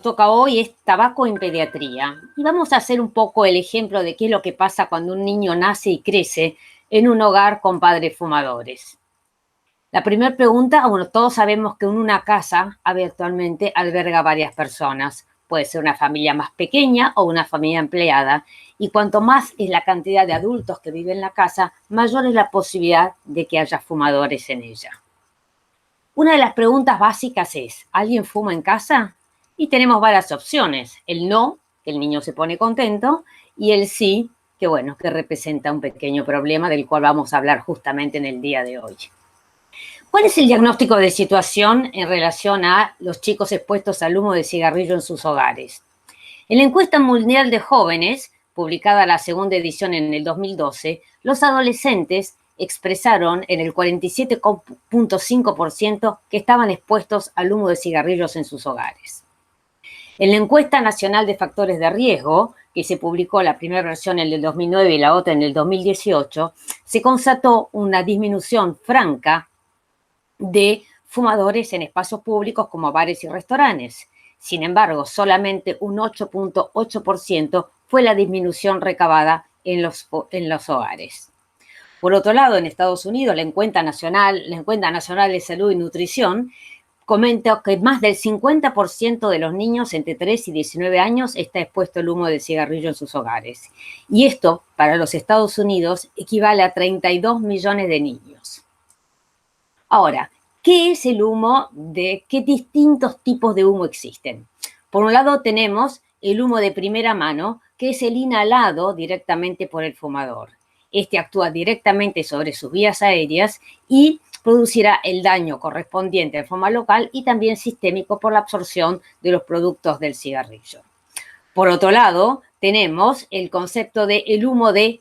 Toca hoy es tabaco en pediatría. Y vamos a hacer un poco el ejemplo de qué es lo que pasa cuando un niño nace y crece en un hogar con padres fumadores. La primera pregunta, bueno, todos sabemos que una casa habitualmente alberga varias personas. Puede ser una familia más pequeña o una familia empleada. Y cuanto más es la cantidad de adultos que viven en la casa, mayor es la posibilidad de que haya fumadores en ella. Una de las preguntas básicas es, ¿alguien fuma en casa? Y tenemos varias opciones. El no, que el niño se pone contento, y el sí, que bueno, que representa un pequeño problema del cual vamos a hablar justamente en el día de hoy. ¿Cuál es el diagnóstico de situación en relación a los chicos expuestos al humo de cigarrillo en sus hogares? En la encuesta mundial de jóvenes, publicada la segunda edición en el 2012, los adolescentes expresaron en el 47.5% que estaban expuestos al humo de cigarrillos en sus hogares. En la encuesta nacional de factores de riesgo, que se publicó la primera versión en el 2009 y la otra en el 2018, se constató una disminución franca de fumadores en espacios públicos como bares y restaurantes. Sin embargo, solamente un 8.8% fue la disminución recabada en los hogares. Por otro lado, en Estados Unidos, la encuesta nacional de salud y nutrición comenta que más del 50% de los niños entre 3 y 19 años está expuesto al humo de cigarrillo en sus hogares. Y esto, para los Estados Unidos, equivale a 32 millones de niños. Ahora, ¿qué es el humo? ¿Qué distintos tipos de humo existen? Por un lado tenemos el humo de primera mano, que es el inhalado directamente por el fumador. Este actúa directamente sobre sus vías aéreas y producirá el daño correspondiente al fumo local y también sistémico por la absorción de los productos del cigarrillo. Por otro lado, tenemos el concepto de el humo de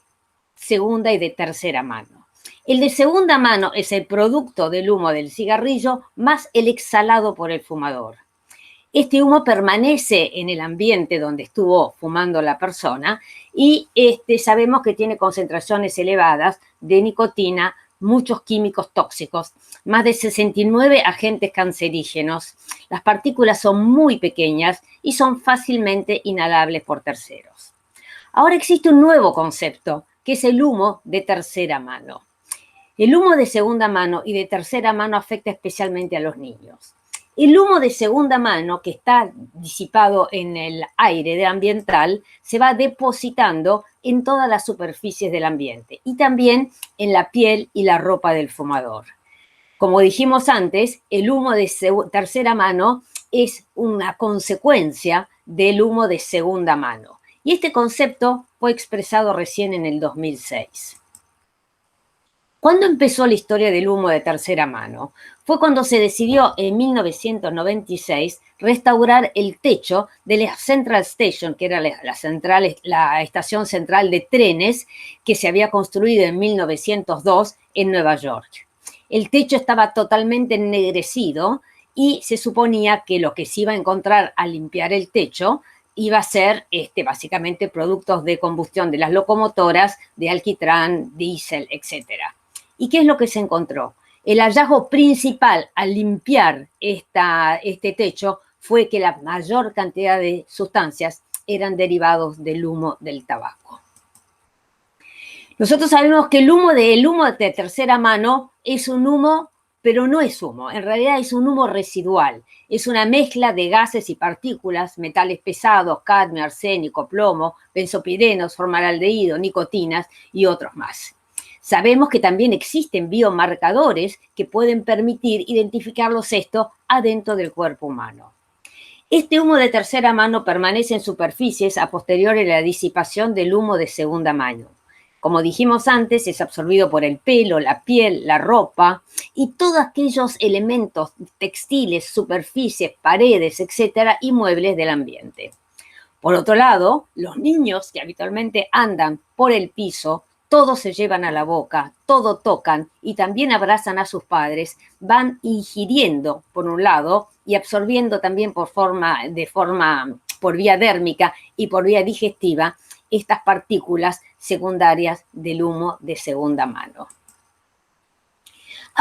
segunda y de tercera mano. El de segunda mano es el producto del humo del cigarrillo más el exhalado por el fumador. Este humo permanece en el ambiente donde estuvo fumando la persona y sabemos que tiene concentraciones elevadas de nicotina, muchos químicos tóxicos, más de 69 agentes cancerígenos. Las partículas son muy pequeñas y son fácilmente inhalables por terceros. Ahora existe un nuevo concepto, que es el humo de tercera mano. El humo de segunda mano y de tercera mano afecta especialmente a los niños. El humo de segunda mano, que está disipado en el aire ambiental, se va depositando en todas las superficies del ambiente y también en la piel y la ropa del fumador. Como dijimos antes, el humo de tercera mano es una consecuencia del humo de segunda mano. Y este concepto fue expresado recién en el 2006. ¿Cuándo empezó la historia del humo de tercera mano? Fue cuando se decidió en 1996 restaurar el techo de la Central Station, que era la estación central de trenes que se había construido en 1902 en Nueva York. El techo estaba totalmente ennegrecido y se suponía que lo que se iba a encontrar al limpiar el techo iba a ser básicamente productos de combustión de las locomotoras, de alquitrán, diésel, etcétera. ¿Y qué es lo que se encontró? El hallazgo principal al limpiar este techo fue que la mayor cantidad de sustancias eran derivados del humo del tabaco. Nosotros sabemos que el humo de tercera mano es un humo, pero no es humo. En realidad es un humo residual. Es una mezcla de gases y partículas, metales pesados, cadmio, arsénico, plomo, benzopirenos, formaldehído, nicotinas y otros más. Sabemos que también existen biomarcadores que pueden permitir identificarlos adentro del cuerpo humano. Este humo de tercera mano permanece en superficies a posteriori de la disipación del humo de segunda mano. Como dijimos antes, es absorbido por el pelo, la piel, la ropa y todos aquellos elementos textiles, superficies, paredes, etcétera, y muebles del ambiente. Por otro lado, los niños que habitualmente andan por el piso, todo se llevan a la boca, todo tocan y también abrazan a sus padres, van ingiriendo por un lado y absorbiendo también por vía dérmica y por vía digestiva estas partículas secundarias del humo de segunda mano.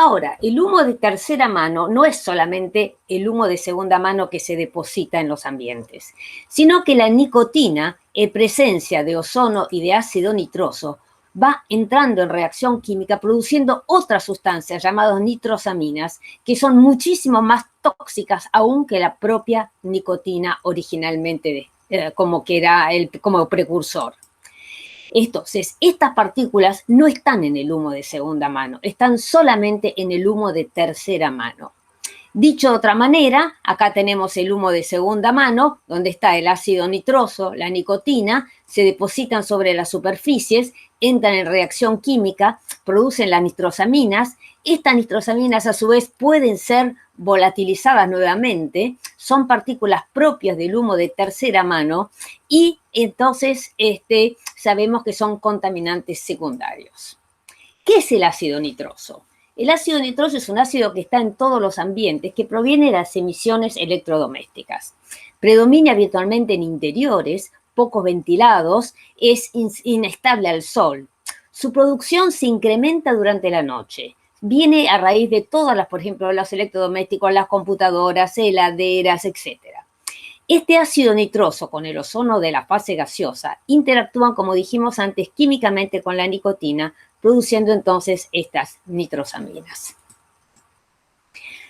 Ahora, el humo de tercera mano no es solamente el humo de segunda mano que se deposita en los ambientes, sino que la nicotina, en presencia de ozono y de ácido nitroso, va entrando en reacción química produciendo otras sustancias llamadas nitrosaminas, que son muchísimo más tóxicas aún que la propia nicotina originalmente, como que era como precursor. Entonces, estas partículas no están en el humo de segunda mano, están solamente en el humo de tercera mano. Dicho de otra manera, acá tenemos el humo de segunda mano, donde está el ácido nitroso, la nicotina, se depositan sobre las superficies, entran en reacción química, producen las nitrosaminas. Estas nitrosaminas, a su vez, pueden ser volatilizadas nuevamente, son partículas propias del humo de tercera mano y entonces sabemos que son contaminantes secundarios. ¿Qué es el ácido nitroso? El ácido nitroso es un ácido que está en todos los ambientes, que proviene de las emisiones electrodomésticas. Predomina habitualmente en interiores, poco ventilados, es inestable al sol. Su producción se incrementa durante la noche. Viene a raíz de todas las, por ejemplo, los electrodomésticos, las computadoras, heladeras, etc. Este ácido nitroso con el ozono de la fase gaseosa interactúan, como dijimos antes, químicamente con la nicotina, produciendo entonces estas nitrosaminas.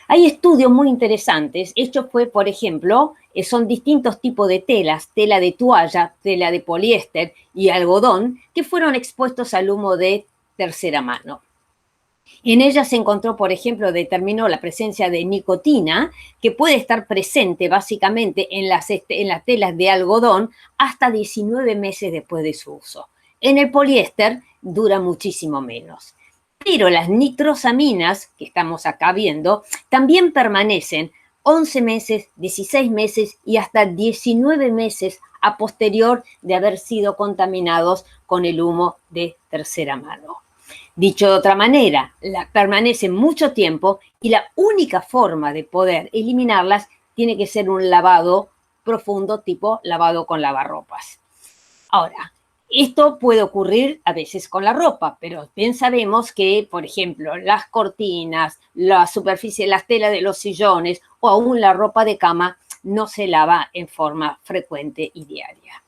Hay estudios muy interesantes. Esto fue, por ejemplo, son distintos tipos de telas, tela de toalla, tela de poliéster y algodón, que fueron expuestos al humo de tercera mano. En ella se encontró, por ejemplo, determinó la presencia de nicotina, que puede estar presente básicamente en las telas de algodón hasta 19 meses después de su uso. En el poliéster dura muchísimo menos. Pero las nitrosaminas, que estamos acá viendo, también permanecen 11 meses, 16 meses y hasta 19 meses a posterior de haber sido contaminados con el humo de tercera mano. Dicho de otra manera, permanecen mucho tiempo y la única forma de poder eliminarlas tiene que ser un lavado profundo, tipo lavado con lavarropas. Ahora, esto puede ocurrir a veces con la ropa, pero bien sabemos que, por ejemplo, las cortinas, la superficie, las telas de los sillones o aún la ropa de cama no se lava en forma frecuente y diaria.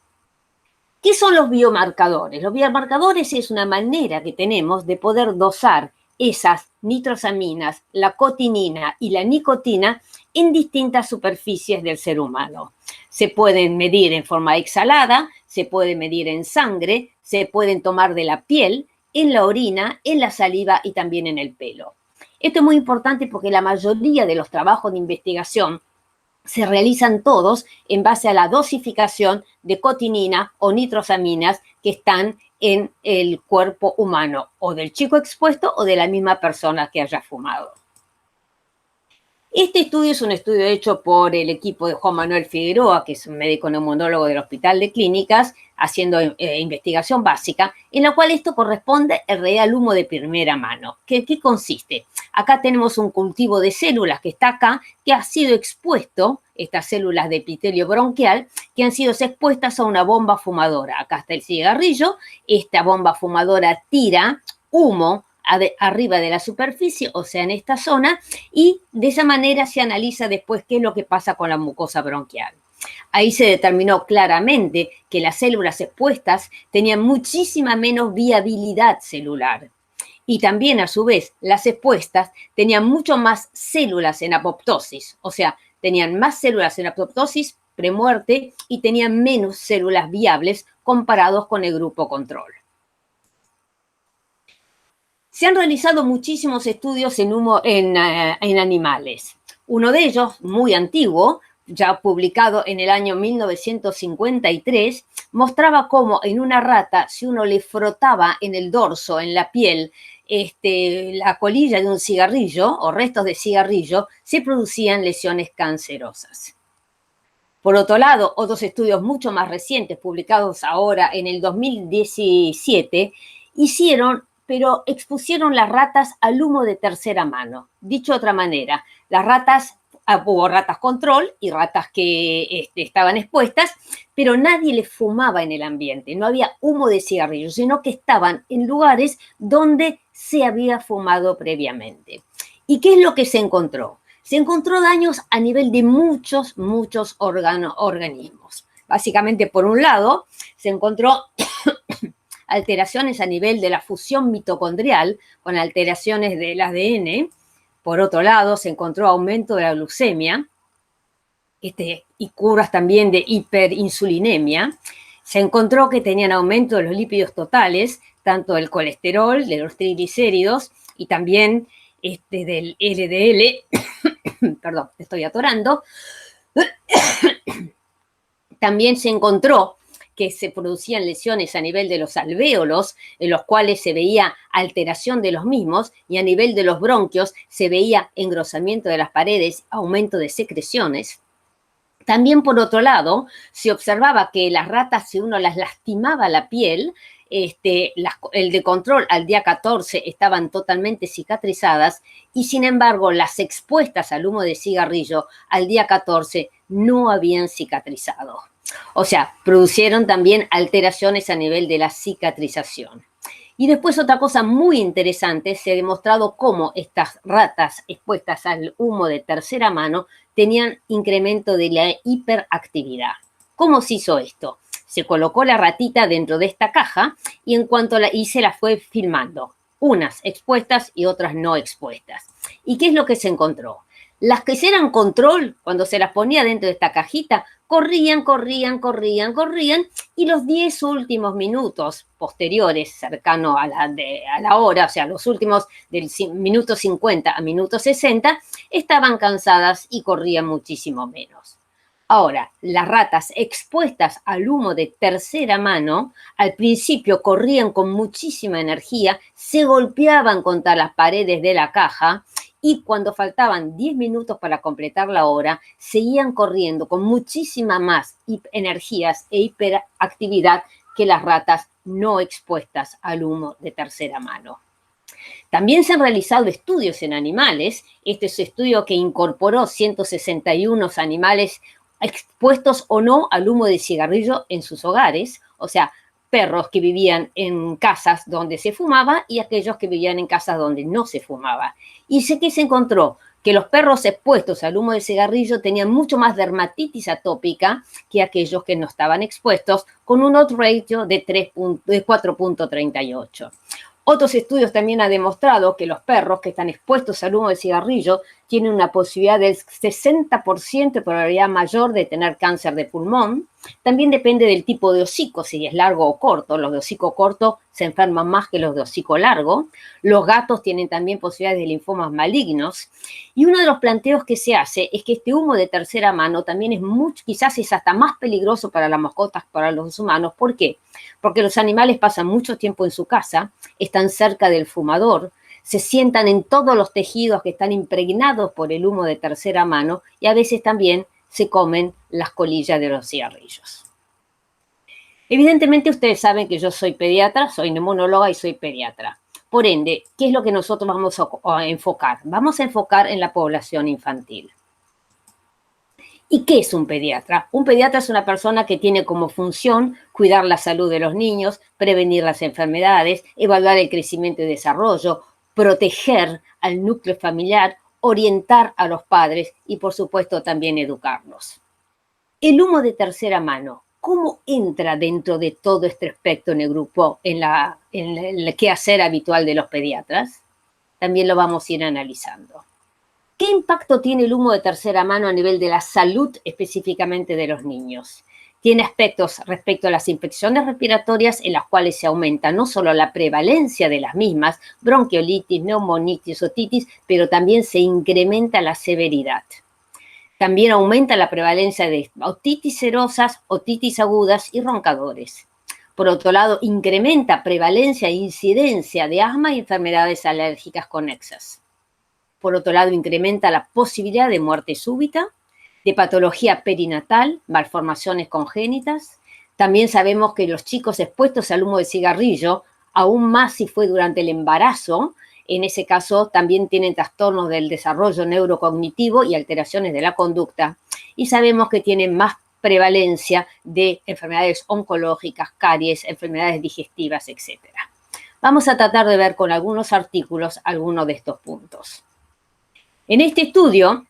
¿Qué son los biomarcadores? Los biomarcadores es una manera que tenemos de poder dosar esas nitrosaminas, la cotinina y la nicotina en distintas superficies del ser humano. Se pueden medir en forma exhalada, se puede medir en sangre, se pueden tomar de la piel, en la orina, en la saliva y también en el pelo. Esto es muy importante porque la mayoría de los trabajos de investigación se realizan todos en base a la dosificación de cotinina o nitrosaminas que están en el cuerpo humano, o del chico expuesto o de la misma persona que haya fumado. Este estudio es un estudio hecho por el equipo de Juan Manuel Figueroa, que es un médico neumonólogo del Hospital de Clínicas, haciendo investigación básica, en la cual esto corresponde al real humo de primera mano. ¿Qué consiste? Acá tenemos un cultivo de células que está acá, que ha sido expuesto, estas células de epitelio bronquial, que han sido expuestas a una bomba fumadora. Acá está el cigarrillo, esta bomba fumadora tira humo arriba de la superficie, o sea, en esta zona, y de esa manera se analiza después qué es lo que pasa con la mucosa bronquial. Ahí se determinó claramente que las células expuestas tenían muchísima menos viabilidad celular. Y también, a su vez, las expuestas tenían mucho más células en apoptosis, o sea, tenían más células en apoptosis premuerte y tenían menos células viables comparados con el grupo control. Se han realizado muchísimos estudios en humo en animales. Uno de ellos, muy antiguo, ya publicado en el año 1953, mostraba cómo en una rata, si uno le frotaba en el dorso, en la piel, la colilla de un cigarrillo o restos de cigarrillo, se producían lesiones cancerosas. Por otro lado, otros estudios mucho más recientes, publicados ahora en el 2017, pero expusieron las ratas al humo de tercera mano. Dicho de otra manera, las ratas, hubo ratas control y ratas que estaban expuestas, pero nadie les fumaba en el ambiente, no había humo de cigarrillo, sino que estaban en lugares donde se había fumado previamente. ¿Y qué es lo que se encontró? Se encontró daños a nivel de muchos organismos. Básicamente, por un lado, se encontró alteraciones a nivel de la fusión mitocondrial con alteraciones del ADN. Por otro lado, se encontró aumento de la glucemia y curas también de hiperinsulinemia. Se encontró que tenían aumento de los lípidos totales, tanto del colesterol, de los triglicéridos y también del LDL. Perdón, me estoy atorando. También se encontró que se producían lesiones a nivel de los alvéolos, en los cuales se veía alteración de los mismos, y a nivel de los bronquios se veía engrosamiento de las paredes, aumento de secreciones. También, por otro lado, se observaba que las ratas, si uno las lastimaba la piel, el de control al día 14 estaban totalmente cicatrizadas y, sin embargo, las expuestas al humo de cigarrillo al día 14 no habían cicatrizado. O sea, producieron también alteraciones a nivel de la cicatrización. Y después otra cosa muy interesante, se ha demostrado cómo estas ratas expuestas al humo de tercera mano tenían incremento de la hiperactividad. ¿Cómo se hizo esto? Se colocó la ratita dentro de esta caja y se la fue filmando, unas expuestas y otras no expuestas. ¿Y qué es lo que se encontró? Las que eran control, cuando se las ponía dentro de esta cajita, corrían, y los 10 últimos minutos posteriores, cercano a la hora, o sea, los últimos del minuto 50 a minuto 60, estaban cansadas y corrían muchísimo menos. Ahora, las ratas expuestas al humo de tercera mano, al principio corrían con muchísima energía, se golpeaban contra las paredes de la caja y cuando faltaban 10 minutos para completar la hora, seguían corriendo con muchísima más energías e hiperactividad que las ratas no expuestas al humo de tercera mano. También se han realizado estudios en animales. Este es un estudio que incorporó 161 animales expuestos o no al humo de cigarrillo en sus hogares, o sea, perros que vivían en casas donde se fumaba y aquellos que vivían en casas donde no se fumaba. Y sé que se encontró que los perros expuestos al humo de cigarrillo tenían mucho más dermatitis atópica que aquellos que no estaban expuestos, con un odds ratio de 4.38. Otros estudios también han demostrado que los perros que están expuestos al humo de cigarrillo tienen una posibilidad del 60% de probabilidad mayor de tener cáncer de pulmón. También depende del tipo de hocico, si es largo o corto. Los de hocico corto se enferman más que los de hocico largo. Los gatos tienen también posibilidades de linfomas malignos. Y uno de los planteos que se hace es que este humo de tercera mano también es quizás es hasta más peligroso para las mascotas que para los humanos. ¿Por qué? Porque los animales pasan mucho tiempo en su casa, están cerca del fumador, se sientan en todos los tejidos que están impregnados por el humo de tercera mano y a veces también se comen las colillas de los cigarrillos. Evidentemente ustedes saben que yo soy pediatra, soy neumonóloga y soy pediatra. Por ende, ¿qué es lo que nosotros vamos a enfocar? Vamos a enfocar en la población infantil. ¿Y qué es un pediatra? Un pediatra es una persona que tiene como función cuidar la salud de los niños, prevenir las enfermedades, evaluar el crecimiento y desarrollo, proteger al núcleo familiar, orientar a los padres y, por supuesto, también educarlos. El humo de tercera mano, ¿cómo entra dentro de todo este aspecto en el grupo, en el quehacer habitual de los pediatras? También lo vamos a ir analizando. ¿Qué impacto tiene el humo de tercera mano a nivel de la salud específicamente de los niños? Tiene aspectos respecto a las infecciones respiratorias en las cuales se aumenta no solo la prevalencia de las mismas, bronquiolitis, neumonitis, otitis, pero también se incrementa la severidad. También aumenta la prevalencia de otitis serosas, otitis agudas y roncadores. Por otro lado, incrementa prevalencia e incidencia de asma y enfermedades alérgicas conexas. Por otro lado, incrementa la posibilidad de muerte súbita, de patología perinatal, malformaciones congénitas. También sabemos que los chicos expuestos al humo de cigarrillo, aún más si fue durante el embarazo, en ese caso también tienen trastornos del desarrollo neurocognitivo y alteraciones de la conducta. Y sabemos que tienen más prevalencia de enfermedades oncológicas, caries, enfermedades digestivas, etc. Vamos a tratar de ver con algunos artículos algunos de estos puntos. En este estudio,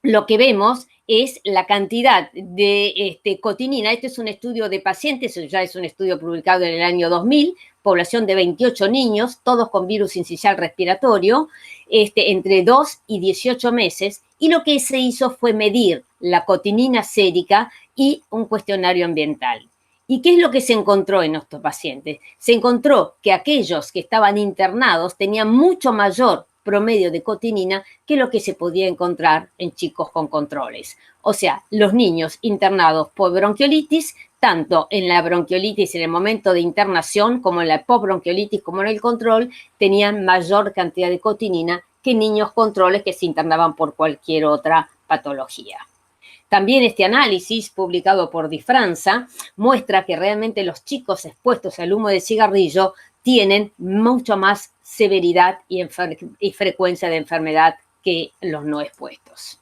lo que vemos es la cantidad de cotinina. Este es un estudio de pacientes, ya es un estudio publicado en el año 2000, población de 28 niños, todos con virus sincicial respiratorio, entre 2 y 18 meses, y lo que se hizo fue medir la cotinina sérica y un cuestionario ambiental. ¿Y qué es lo que se encontró en estos pacientes? Se encontró que aquellos que estaban internados tenían mucho mayor promedio de cotinina que lo que se podía encontrar en chicos con controles. O sea, los niños internados por bronquiolitis, tanto en la bronquiolitis en el momento de internación como en la postbronquiolitis como en el control, tenían mayor cantidad de cotinina que niños controles que se internaban por cualquier otra patología. También este análisis, publicado por Difranza, muestra que realmente los chicos expuestos al humo de cigarrillo tienen mucho más severidad y frecuencia de enfermedad que los no expuestos.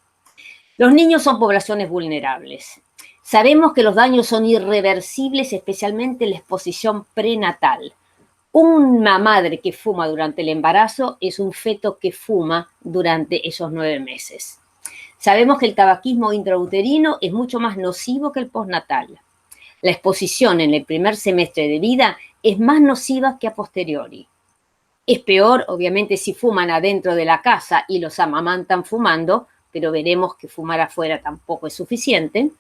Los niños son poblaciones vulnerables. Sabemos que los daños son irreversibles, especialmente la exposición prenatal. Una madre que fuma durante el embarazo es un feto que fuma durante esos 9 meses. Sabemos que el tabaquismo intrauterino es mucho más nocivo que el postnatal. La exposición en el primer semestre de vida es más nociva que a posteriori. Es peor, obviamente, si fuman adentro de la casa y los amamantan fumando, pero veremos que fumar afuera tampoco es suficiente.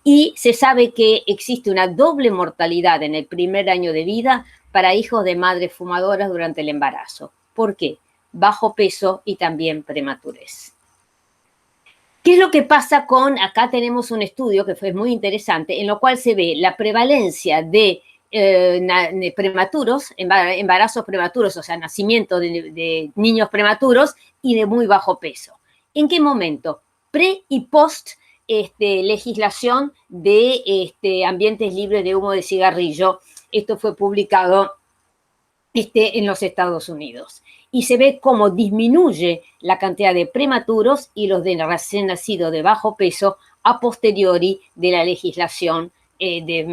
Y se sabe que existe una doble mortalidad en el primer año de vida para hijos de madres fumadoras durante el embarazo. ¿Por qué? Bajo peso y también prematurez. ¿Qué es lo que pasa con, acá tenemos un estudio que fue muy interesante, en lo cual se ve la prevalencia de prematuros, embarazos prematuros, o sea, nacimiento de niños prematuros y de muy bajo peso. ¿En qué momento? Pre y post legislación de ambientes libres de humo de cigarrillo. Esto fue publicado en los Estados Unidos. Y se ve cómo disminuye la cantidad de prematuros y los de recién nacidos de bajo peso a posteriori de la legislación este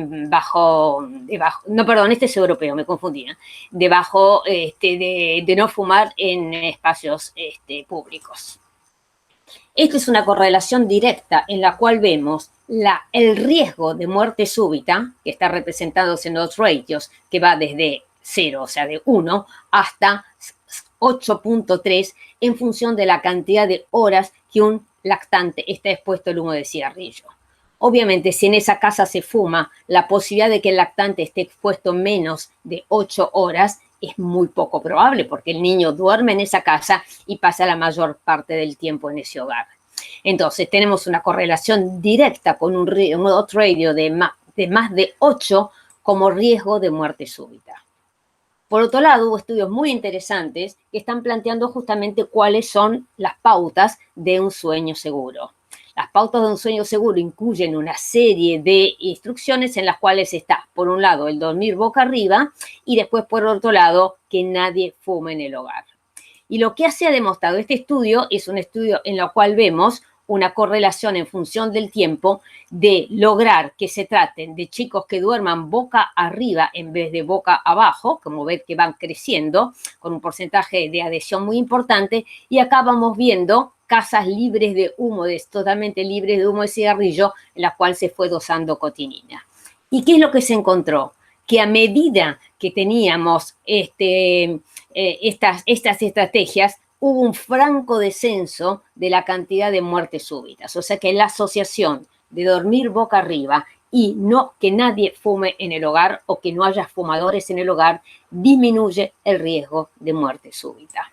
es europeo, me confundía, de no fumar en espacios públicos. Esta es una correlación directa en la cual vemos el riesgo de muerte súbita, que está representado en los ratios, que va desde 0, o sea, de 1, hasta 8.3 en función de la cantidad de horas que un lactante está expuesto al humo de cigarrillo. Obviamente, si en esa casa se fuma, la posibilidad de que el lactante esté expuesto menos de 8 horas es muy poco probable, porque el niño duerme en esa casa y pasa la mayor parte del tiempo en ese hogar. Entonces, tenemos una correlación directa con un odds ratio de más de 8 como riesgo de muerte súbita. Por otro lado, hubo estudios muy interesantes que están planteando justamente cuáles son las pautas de un sueño seguro. Las pautas de un sueño seguro incluyen una serie de instrucciones en las cuales está, por un lado, el dormir boca arriba y después, por otro lado, que nadie fume en el hogar. Y lo que se ha demostrado este estudio es un estudio en el cual vemos una correlación en función del tiempo de lograr que se traten de chicos que duerman boca arriba en vez de boca abajo, como ver que van creciendo con un porcentaje de adhesión muy importante, y acá vamos viendo casas libres de humo, totalmente libres de humo de cigarrillo, en las cuales se fue dosando cotinina. ¿Y qué es lo que se encontró? Que a medida que teníamos estas estrategias, hubo un franco descenso de la cantidad de muertes súbitas. O sea que la asociación de dormir boca arriba y no que nadie fume en el hogar o que no haya fumadores en el hogar disminuye el riesgo de muerte súbita.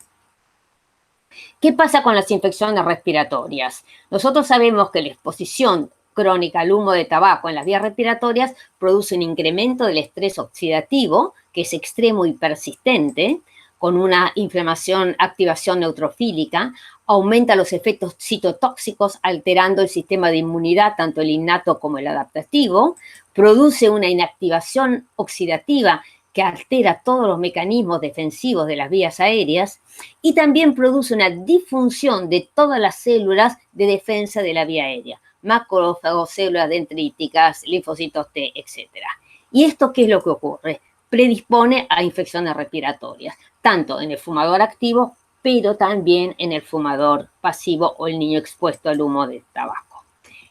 ¿Qué pasa con las infecciones respiratorias? Nosotros sabemos que la exposición crónica al humo de tabaco en las vías respiratorias produce un incremento del estrés oxidativo, que es extremo y persistente, con una inflamación, activación neutrofílica, aumenta los efectos citotóxicos alterando el sistema de inmunidad, tanto el innato como el adaptativo, produce una inactivación oxidativa que altera todos los mecanismos defensivos de las vías aéreas y también produce una disfunción de todas las células de defensa de la vía aérea, macrófagos, células dendríticas, linfocitos T, etc. ¿Y esto qué es lo que ocurre? Predispone a infecciones respiratorias, tanto en el fumador activo pero también en el fumador pasivo o el niño expuesto al humo de tabaco.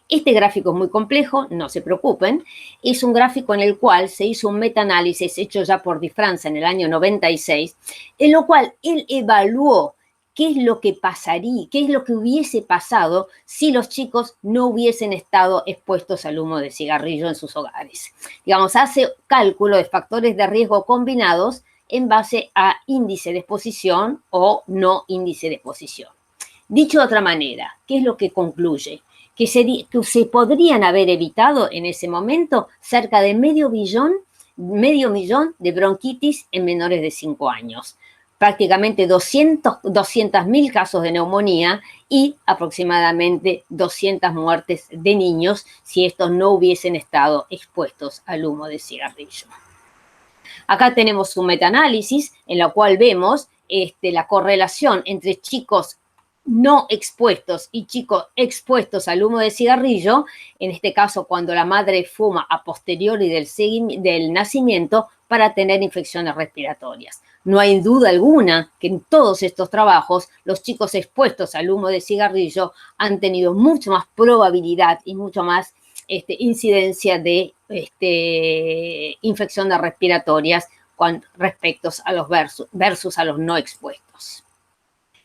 Este gráfico es muy complejo, no se preocupen. Es un gráfico en el cual se hizo un metaanálisis hecho ya por Di Franza en el año 96, en lo cual él evaluó qué es lo que pasaría, qué es lo que hubiese pasado si los chicos no hubiesen estado expuestos al humo de cigarrillo en sus hogares. Digamos, hace cálculo de factores de riesgo combinados en base a índice de exposición o no índice de exposición. Dicho de otra manera, ¿qué es lo que concluye? Que se podrían haber evitado en ese momento cerca de medio millón de bronquitis en menores de 5 años. Prácticamente 200.000 casos de neumonía y aproximadamente 200 muertes de niños si estos no hubiesen estado expuestos al humo de cigarrillo. Acá tenemos un metaanálisis en la cual vemos la correlación entre chicos no expuestos y chicos expuestos al humo de cigarrillo, en este caso cuando la madre fuma a posteriori del nacimiento para tener infecciones respiratorias. No hay duda alguna que en todos estos trabajos los chicos expuestos al humo de cigarrillo han tenido mucho más probabilidad y mucho más incidencia de infecciones respiratorias respecto a los versus a los no expuestos.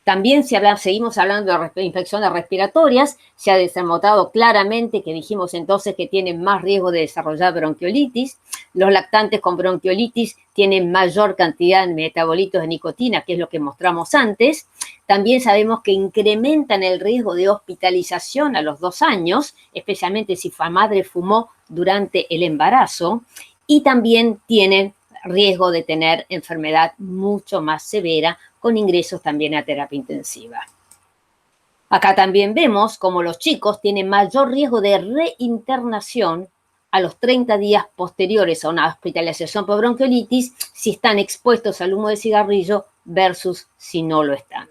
También si seguimos hablando de infecciones respiratorias, se ha demostrado claramente que dijimos entonces que tienen más riesgo de desarrollar bronquiolitis. Los lactantes con bronquiolitis tienen mayor cantidad de metabolitos de nicotina, que es lo que mostramos antes. También sabemos que incrementan el riesgo de hospitalización a los 2 años, especialmente si la madre fumó durante el embarazo. Y también tienen riesgo de tener enfermedad mucho más severa, con ingresos también a terapia intensiva. Acá también vemos cómo los chicos tienen mayor riesgo de reinternación a los 30 días posteriores a una hospitalización por bronquiolitis si están expuestos al humo de cigarrillo versus si no lo están.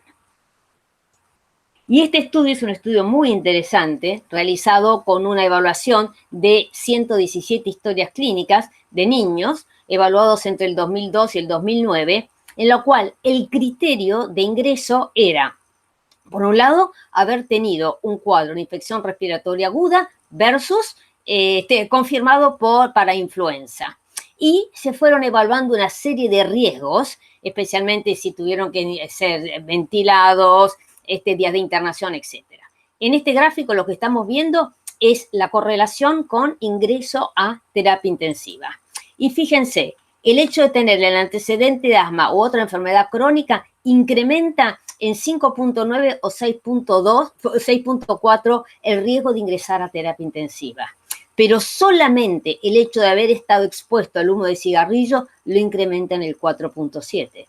Y este estudio es un estudio muy interesante, realizado con una evaluación de 117 historias clínicas de niños, evaluados entre el 2002 y el 2009, en la cual el criterio de ingreso era, por un lado, haber tenido un cuadro de infección respiratoria aguda versus confirmado para influenza. Y se fueron evaluando una serie de riesgos, especialmente si tuvieron que ser ventilados, días de internación, etc. En este gráfico lo que estamos viendo es la correlación con ingreso a terapia intensiva. Y fíjense, el hecho de tener el antecedente de asma u otra enfermedad crónica incrementa en 5.9 o 6.4 el riesgo de ingresar a terapia intensiva. Pero solamente el hecho de haber estado expuesto al humo de cigarrillo lo incrementa en el 4.7.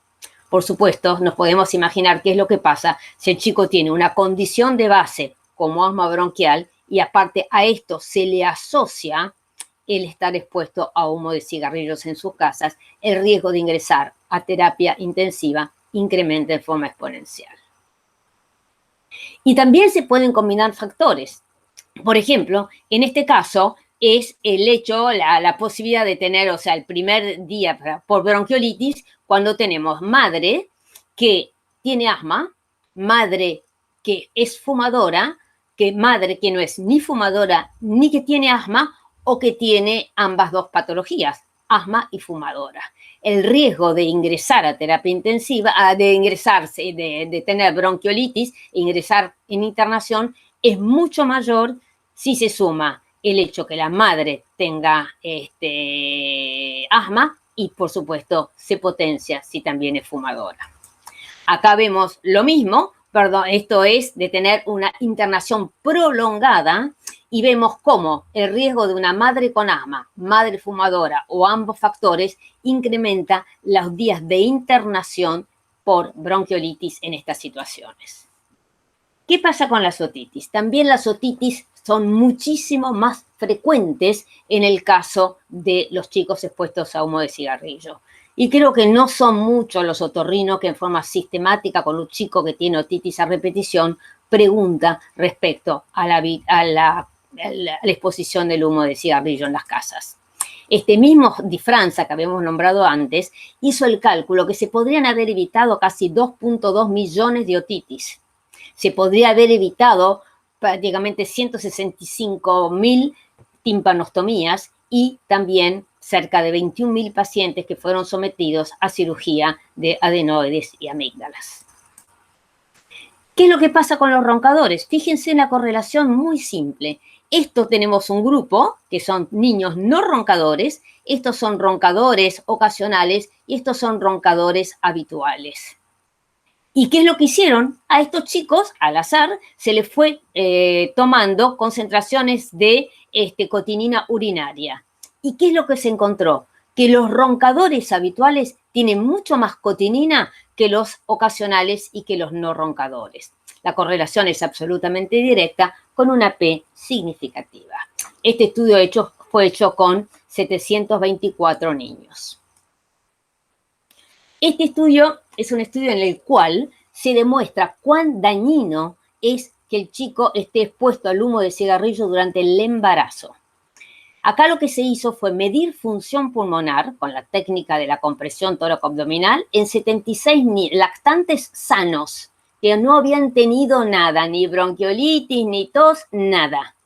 Por supuesto, nos podemos imaginar qué es lo que pasa si el chico tiene una condición de base como asma bronquial y aparte a esto se le asocia el estar expuesto a humo de cigarrillos en sus casas, el riesgo de ingresar a terapia intensiva incrementa en forma exponencial. Y también se pueden combinar factores. Por ejemplo, en este caso es el hecho, la posibilidad de tener, o sea, el primer día por bronquiolitis, cuando tenemos madre que tiene asma, madre que es fumadora, madre que no es ni fumadora ni que tiene asma, o que tiene ambas dos patologías, asma y fumadora. El riesgo de ingresar a terapia intensiva, de tener bronquiolitis, ingresar en internación, es mucho mayor si se suma el hecho que la madre tenga asma y, por supuesto, se potencia si también es fumadora. Acá vemos lo mismo, esto es de tener una internación prolongada y vemos cómo el riesgo de una madre con asma, madre fumadora o ambos factores incrementa los días de internación por bronquiolitis en estas situaciones. ¿Qué pasa con las otitis? También las otitis son muchísimo más frecuentes en el caso de los chicos expuestos a humo de cigarrillo. Y creo que no son muchos los otorrinos que en forma sistemática con un chico que tiene otitis a repetición pregunta respecto a la exposición del humo de cigarrillo en las casas. Este mismo Di Franza, que habíamos nombrado antes, hizo el cálculo que se podrían haber evitado casi 2.2 millones de otitis. Se podría haber evitado prácticamente 165.000 timpanostomías y también cerca de 21.000 pacientes que fueron sometidos a cirugía de adenoides y amígdalas. ¿Qué es lo que pasa con los roncadores? Fíjense en la correlación muy simple. Esto tenemos un grupo, que son niños no roncadores, estos son roncadores ocasionales y estos son roncadores habituales. ¿Y qué es lo que hicieron? A estos chicos, al azar, se les fue tomando concentraciones de cotinina urinaria. ¿Y qué es lo que se encontró? Que los roncadores habituales tienen mucho más cotinina que los ocasionales y que los no roncadores. La correlación es absolutamente directa con una P significativa. Este estudio fue hecho con 724 niños. Este estudio es un estudio en el cual se demuestra cuán dañino es que el chico esté expuesto al humo de cigarrillo durante el embarazo. Acá lo que se hizo fue medir función pulmonar con la técnica de la compresión tóraco-abdominal en 76 lactantes sanos que no habían tenido nada, ni bronquiolitis, ni tos, nada.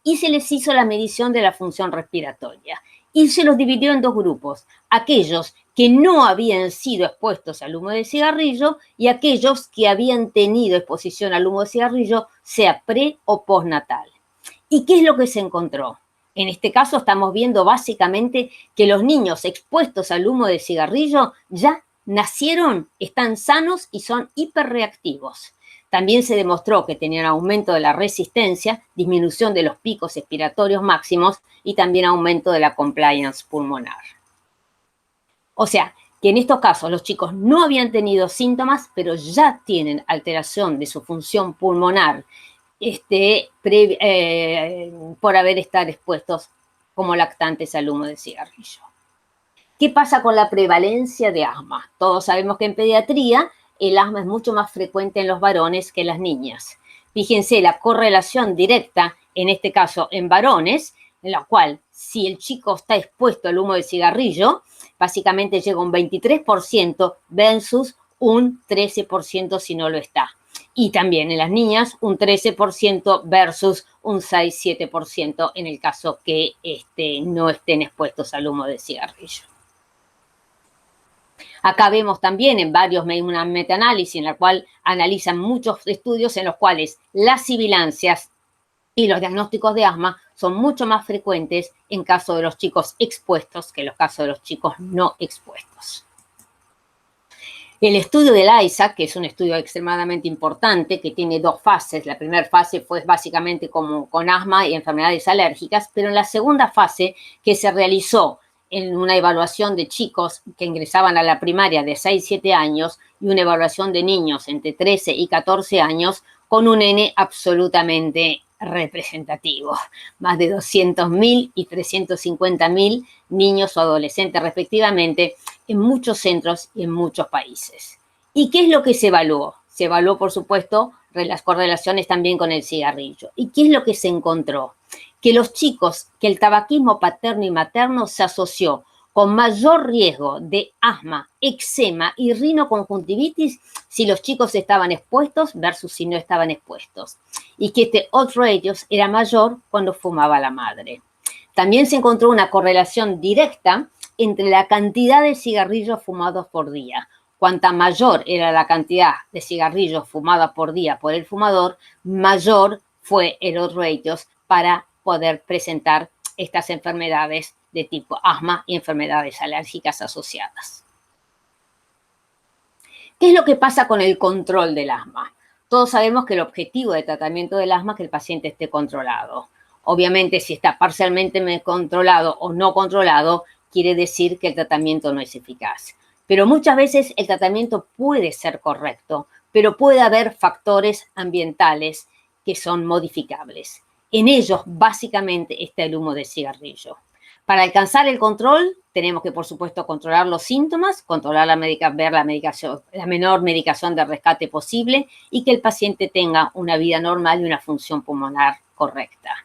Y se les hizo la medición de la función respiratoria. Y se los dividió en dos grupos, aquellos que no habían sido expuestos al humo de cigarrillo y aquellos que habían tenido exposición al humo de cigarrillo, sea pre o postnatal. ¿Y qué es lo que se encontró? En este caso estamos viendo básicamente que los niños expuestos al humo de cigarrillo ya nacieron, están sanos y son hiperreactivos. También se demostró que tenían aumento de la resistencia, disminución de los picos expiratorios máximos y también aumento de la compliance pulmonar. O sea, que en estos casos los chicos no habían tenido síntomas, pero ya tienen alteración de su función pulmonar por haber estado expuestos como lactantes al humo de cigarrillo. ¿Qué pasa con la prevalencia de asma? Todos sabemos que en pediatría el asma es mucho más frecuente en los varones que en las niñas. Fíjense la correlación directa, en este caso en varones, en la cual si el chico está expuesto al humo de cigarrillo, básicamente llega a un 23% versus un 13% si no lo está. Y también en las niñas un 13% versus un 6-7% en el caso que no estén expuestos al humo de cigarrillo. Acá vemos también en una metaanálisis en la cual analizan muchos estudios en los cuales las sibilancias y los diagnósticos de asma son mucho más frecuentes en caso de los chicos expuestos que en los casos de los chicos no expuestos. El estudio del ISAC, que es un estudio extremadamente importante, que tiene dos fases. La primera fase fue básicamente como con asma y enfermedades alérgicas, pero en la segunda fase, que se realizó en una evaluación de chicos que ingresaban a la primaria de 6-7 años y una evaluación de niños entre 13 y 14 años, con un N absolutamente representativo. Más de 200.000 y 350.000 niños o adolescentes respectivamente en muchos centros y en muchos países. ¿Y qué es lo que se evaluó? Se evaluó, por supuesto, las correlaciones también con el cigarrillo. ¿Y qué es lo que se encontró? Que los chicos, que el tabaquismo paterno y materno se asoció con mayor riesgo de asma, eczema y rinoconjuntivitis si los chicos estaban expuestos versus si no estaban expuestos. Y que este odds ratios era mayor cuando fumaba la madre. También se encontró una correlación directa entre la cantidad de cigarrillos fumados por día. Cuanta mayor era la cantidad de cigarrillos fumados por día por el fumador, mayor fue el odds ratios para poder presentar estas enfermedades de tipo asma y enfermedades alérgicas asociadas. ¿Qué es lo que pasa con el control del asma? Todos sabemos que el objetivo de tratamiento del asma es que el paciente esté controlado. Obviamente, si está parcialmente controlado o no controlado, quiere decir que el tratamiento no es eficaz. Pero muchas veces el tratamiento puede ser correcto, pero puede haber factores ambientales que son modificables. En ellos, básicamente, está el humo de cigarrillo. Para alcanzar el control, tenemos que, por supuesto, controlar los síntomas, controlar ver la menor medicación de rescate posible y que el paciente tenga una vida normal y una función pulmonar correcta.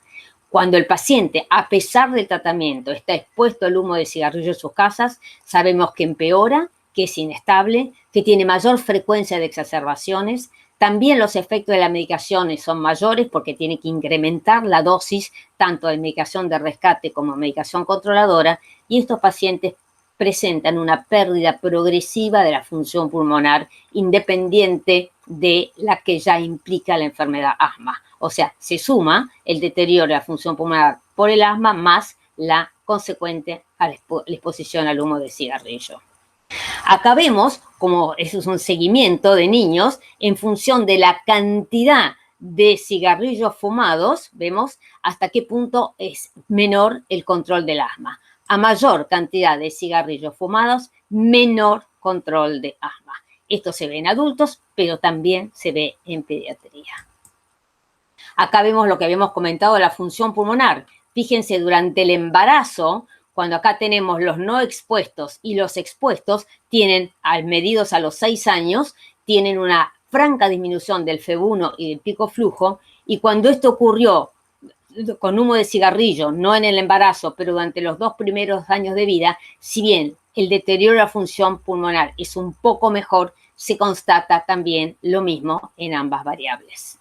Cuando el paciente, a pesar del tratamiento, está expuesto al humo de cigarrillo en sus casas, sabemos que empeora, que es inestable, que tiene mayor frecuencia de exacerbaciones. También los efectos de las medicaciones son mayores porque tiene que incrementar la dosis tanto de medicación de rescate como medicación controladora, y estos pacientes presentan una pérdida progresiva de la función pulmonar independiente de la que ya implica la enfermedad asma. O sea, se suma el deterioro de la función pulmonar por el asma más la consecuente a la exposición al humo de cigarrillo. Acá vemos, como eso es un seguimiento de niños, en función de la cantidad de cigarrillos fumados, vemos hasta qué punto es menor el control del asma. A mayor cantidad de cigarrillos fumados, menor control de asma. Esto se ve en adultos, pero también se ve en pediatría. Acá vemos lo que habíamos comentado de la función pulmonar. Fíjense, durante el embarazo, cuando acá tenemos los no expuestos y los expuestos, tienen, al medidos a los 6 años, tienen una franca disminución del FEV1 y del pico flujo, y cuando esto ocurrió con humo de cigarrillo, no en el embarazo, pero durante los 2 primeros años de vida, si bien el deterioro de la función pulmonar es un poco mejor, se constata también lo mismo en ambas variables.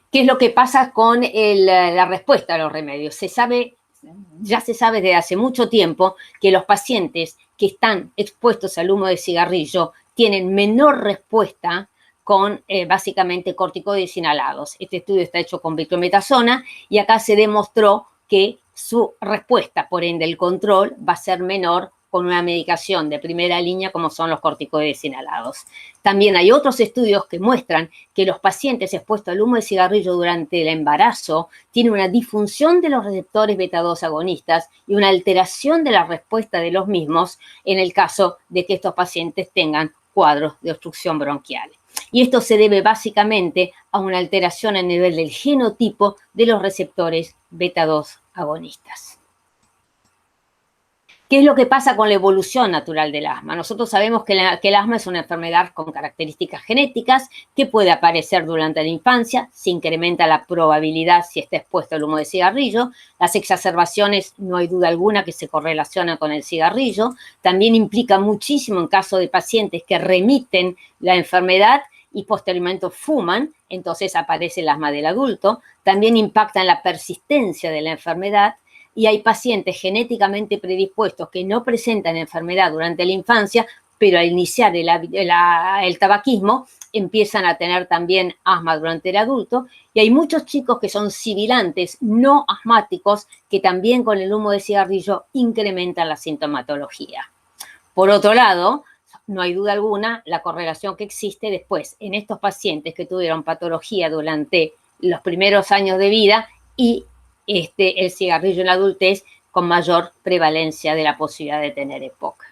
¿Qué es lo que pasa con la respuesta a los remedios? Ya se sabe desde hace mucho tiempo que los pacientes que están expuestos al humo de cigarrillo tienen menor respuesta con básicamente corticoides inhalados. Este estudio está hecho con beclometasona y acá se demostró que su respuesta, por ende el control, va a ser menor con una medicación de primera línea como son los corticoides inhalados. También hay otros estudios que muestran que los pacientes expuestos al humo de cigarrillo durante el embarazo tienen una disfunción de los receptores beta-2 agonistas y una alteración de la respuesta de los mismos en el caso de que estos pacientes tengan cuadros de obstrucción bronquial. Y esto se debe básicamente a una alteración a nivel del genotipo de los receptores beta-2 agonistas. ¿Qué es lo que pasa con la evolución natural del asma? Nosotros sabemos que el asma es una enfermedad con características genéticas que puede aparecer durante la infancia, se incrementa la probabilidad si está expuesto al humo de cigarrillo, las exacerbaciones no hay duda alguna que se correlacionan con el cigarrillo, también implica muchísimo en caso de pacientes que remiten la enfermedad y posteriormente fuman, entonces aparece el asma del adulto, también impacta en la persistencia de la enfermedad, y hay pacientes genéticamente predispuestos que no presentan enfermedad durante la infancia, pero al iniciar el tabaquismo empiezan a tener también asma durante el adulto, y hay muchos chicos que son sibilantes no asmáticos que también con el humo de cigarrillo incrementan la sintomatología. Por otro lado, no hay duda alguna la correlación que existe después en estos pacientes que tuvieron patología durante los primeros años de vida y el cigarrillo en la adultez con mayor prevalencia de la posibilidad de tener EPOC.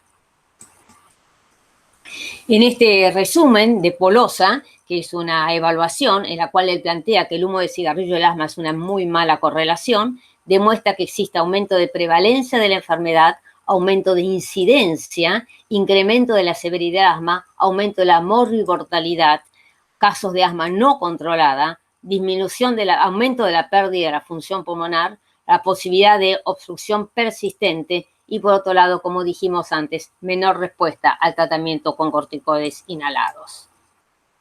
En este resumen de Polosa, que es una evaluación en la cual él plantea que el humo de cigarrillo y el asma es una muy mala correlación, demuestra que existe aumento de prevalencia de la enfermedad, aumento de incidencia, incremento de la severidad de asma, aumento de la morbi-mortalidad, casos de asma no controlada, aumento de la pérdida de la función pulmonar, la posibilidad de obstrucción persistente y, por otro lado, como dijimos antes, menor respuesta al tratamiento con corticoides inhalados.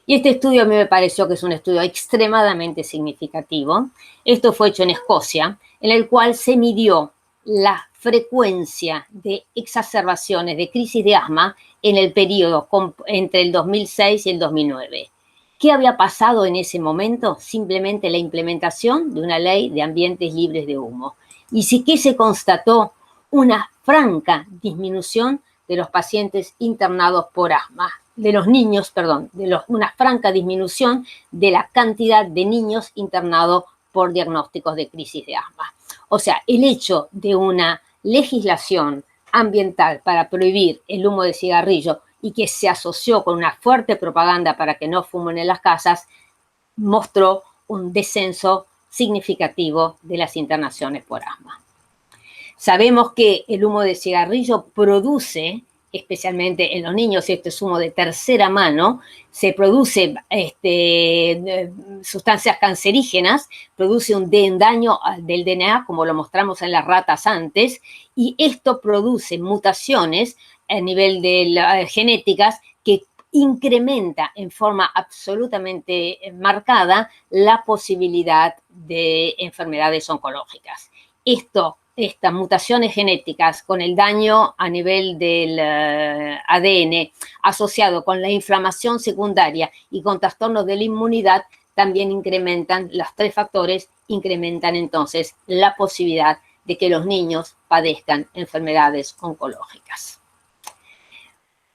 Y este estudio a mí me pareció que es un estudio extremadamente significativo. Esto fue hecho en Escocia, en el cual se midió la frecuencia de exacerbaciones de crisis de asma en el periodo entre el 2006 y el 2009. ¿Qué había pasado en ese momento? Simplemente la implementación de una ley de ambientes libres de humo. Y sí que se constató una franca disminución de los pacientes internados por asma, de los niños, perdón, una franca disminución de la cantidad de niños internados por diagnósticos de crisis de asma. O sea, el hecho de una legislación ambiental para prohibir el humo de cigarrillo y que se asoció con una fuerte propaganda para que no fumen en las casas, mostró un descenso significativo de las internaciones por asma. Sabemos que el humo de cigarrillo produce especialmente en los niños, este es humo de tercera mano, se produce sustancias cancerígenas, produce un daño del DNA, como lo mostramos en las ratas antes, y esto produce mutaciones a nivel de las genéticas que incrementa en forma absolutamente marcada la posibilidad de enfermedades oncológicas. Estas mutaciones genéticas con el daño a nivel del ADN asociado con la inflamación secundaria y con trastornos de la inmunidad también incrementan, los tres factores incrementan entonces la posibilidad de que los niños padezcan enfermedades oncológicas.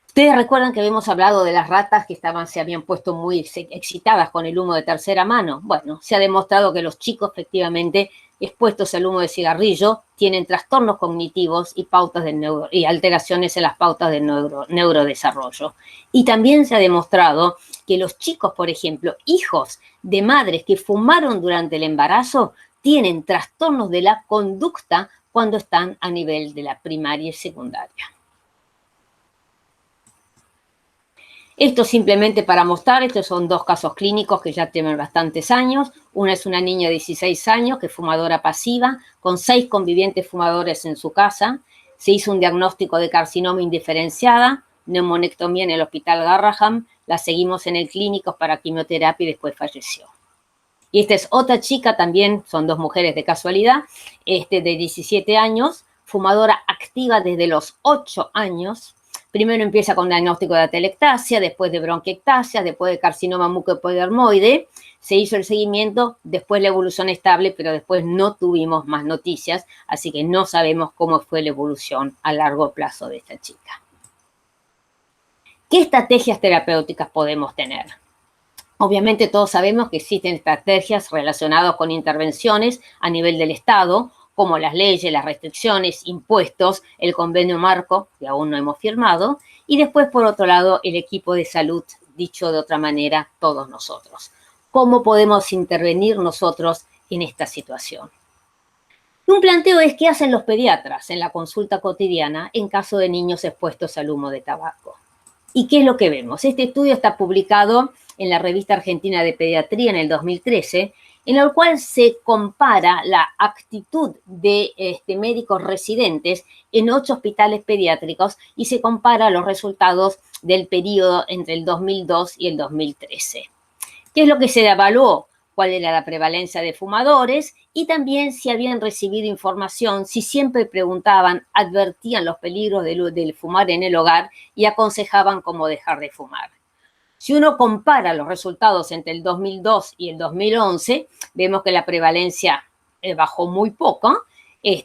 Ustedes recuerdan que habíamos hablado de las ratas que se habían puesto muy excitadas con el humo de tercera mano. Bueno, se ha demostrado que los chicos efectivamente expuestos al humo de cigarrillo tienen trastornos cognitivos y pautas y alteraciones en las pautas del neurodesarrollo. Y también se ha demostrado que los chicos, por ejemplo, hijos de madres que fumaron durante el embarazo, tienen trastornos de la conducta cuando están a nivel de la primaria y secundaria. Esto simplemente para mostrar, estos son dos casos clínicos que ya tienen bastantes años. Una es una niña de 16 años que es fumadora pasiva, con 6 convivientes fumadores en su casa. Se hizo un diagnóstico de carcinoma indiferenciada, neumonectomía en el hospital Garraham, la seguimos en el clínico para quimioterapia y después falleció. Y esta es otra chica también, son dos mujeres de casualidad, de 17 años, fumadora activa desde los 8 años. Primero empieza con diagnóstico de atelectasia, después de bronquiectasia, después de carcinoma mucoepidermoide. Se hizo el seguimiento, después la evolución estable, pero después no tuvimos más noticias, así que no sabemos cómo fue la evolución a largo plazo de esta chica. ¿Qué estrategias terapéuticas podemos tener? Obviamente todos sabemos que existen estrategias relacionadas con intervenciones a nivel del Estado, como las leyes, las restricciones, impuestos, el convenio marco, que aún no hemos firmado, y después, por otro lado, el equipo de salud, dicho de otra manera, todos nosotros. ¿Cómo podemos intervenir nosotros en esta situación? Un planteo es qué hacen los pediatras en la consulta cotidiana en caso de niños expuestos al humo de tabaco. ¿Y qué es lo que vemos? Este estudio está publicado en la Revista Argentina de Pediatría en el 2013, en el cual se compara la actitud de médicos residentes en 8 hospitales pediátricos y se compara los resultados del periodo entre el 2002 y el 2013. ¿Qué es lo que se evaluó? ¿Cuál era la prevalencia de fumadores? Y también si habían recibido información, si siempre preguntaban, advertían los peligros del fumar en el hogar y aconsejaban cómo dejar de fumar. Si uno compara los resultados entre el 2002 y el 2011, vemos que la prevalencia bajó muy poco,